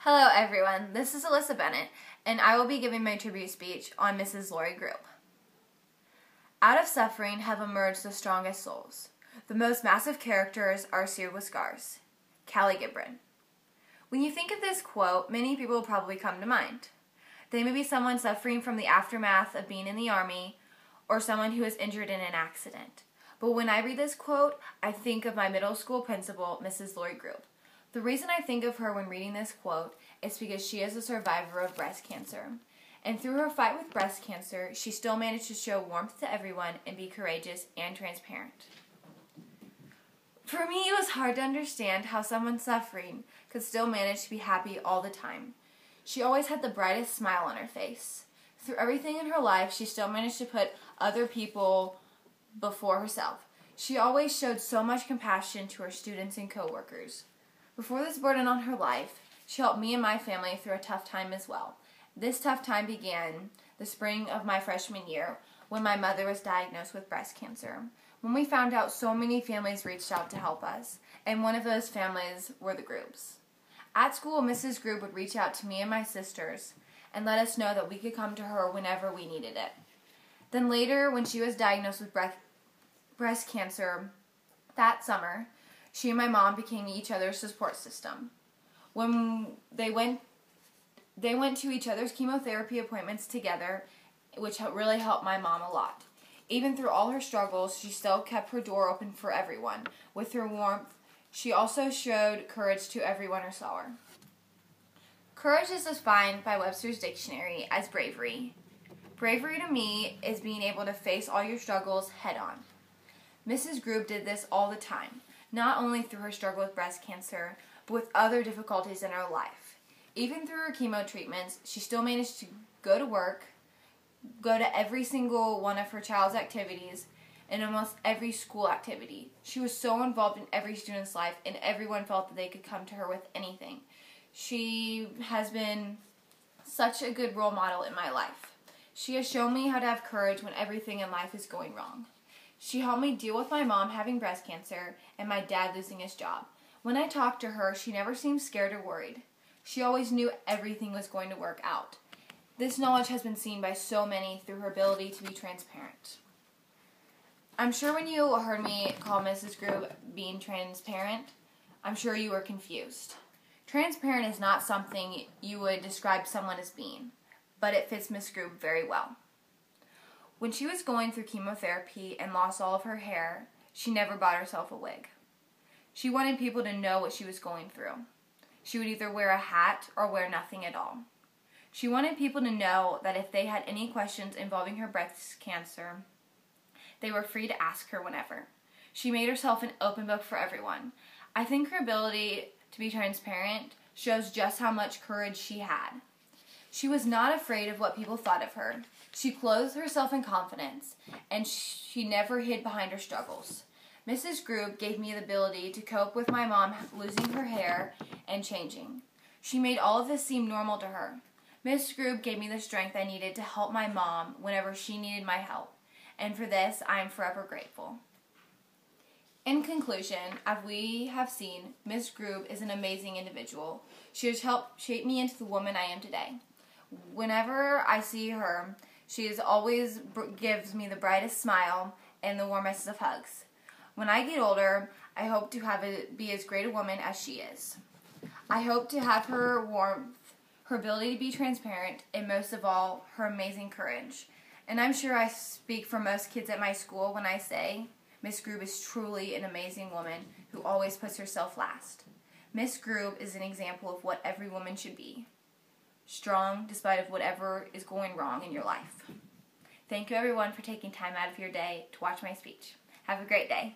Hello everyone, this is Alyssa Bennett, and I will be giving my tribute speech on Mrs. Lori Grube. Out of suffering have emerged the strongest souls. The most massive characters are seared with scars. Callie Gibran. When you think of this quote, many people will probably come to mind. They may be someone suffering from the aftermath of being in the Army, or someone who is injured in an accident. But when I read this quote, I think of my middle school principal, Mrs. Lori Grube. The reason I think of her when reading this quote is because she is a survivor of breast cancer. And through her fight with breast cancer, she still managed to show warmth to everyone and be courageous and transparent. For me, it was hard to understand how someone suffering could still manage to be happy all the time. She always had the brightest smile on her face. Through everything in her life, she still managed to put other people before herself. She always showed so much compassion to her students and coworkers. Before this burden on her life, she helped me and my family through a tough time as well. This tough time began the spring of my freshman year when my mother was diagnosed with breast cancer. When we found out, so many families reached out to help us, and one of those families were the Grubes. At school, Mrs. Grube would reach out to me and my sisters and let us know that we could come to her whenever we needed it. Then later, when she was diagnosed with breast cancer that summer, she and my mom became each other's support system. When they went to each other's chemotherapy appointments together, which really helped my mom a lot. Even through all her struggles, she still kept her door open for everyone. With her warmth, she also showed courage to everyone who saw her. Courage is defined by Webster's Dictionary as bravery. Bravery to me is being able to face all your struggles head on. Mrs. Grube did this all the time, not only through her struggle with breast cancer, but with other difficulties in her life. Even through her chemo treatments, she still managed to go to work, go to every single one of her child's activities, and almost every school activity. She was so involved in every student's life, and everyone felt that they could come to her with anything. She has been such a good role model in my life. She has shown me how to have courage when everything in life is going wrong. She helped me deal with my mom having breast cancer and my dad losing his job. When I talked to her, she never seemed scared or worried. She always knew everything was going to work out. This knowledge has been seen by so many through her ability to be transparent. I'm sure when you heard me call Mrs. Grube being transparent, I'm sure you were confused. Transparent is not something you would describe someone as being, but it fits Miss Grube very well. When she was going through chemotherapy and lost all of her hair, she never bought herself a wig. She wanted people to know what she was going through. She would either wear a hat or wear nothing at all. She wanted people to know that if they had any questions involving her breast cancer, they were free to ask her whenever. She made herself an open book for everyone. I think her ability to be transparent shows just how much courage she had. She was not afraid of what people thought of her. She clothed herself in confidence, and she never hid behind her struggles. Mrs. Grube gave me the ability to cope with my mom losing her hair and changing. She made all of this seem normal to her. Miss Grube gave me the strength I needed to help my mom whenever she needed my help, and for this I am forever grateful. In conclusion, as we have seen, Miss Grube is an amazing individual. She has helped shape me into the woman I am today. Whenever I see her, she always gives me the brightest smile and the warmest of hugs. When I get older, I hope to be as great a woman as she is. I hope to have her warmth, her ability to be transparent, and most of all, her amazing courage. And I'm sure I speak for most kids at my school when I say, Miss Grube is truly an amazing woman who always puts herself last. Miss Grube is an example of what every woman should be. Strong despite of whatever is going wrong in your life. Thank you everyone for taking time out of your day to watch my speech. Have a great day.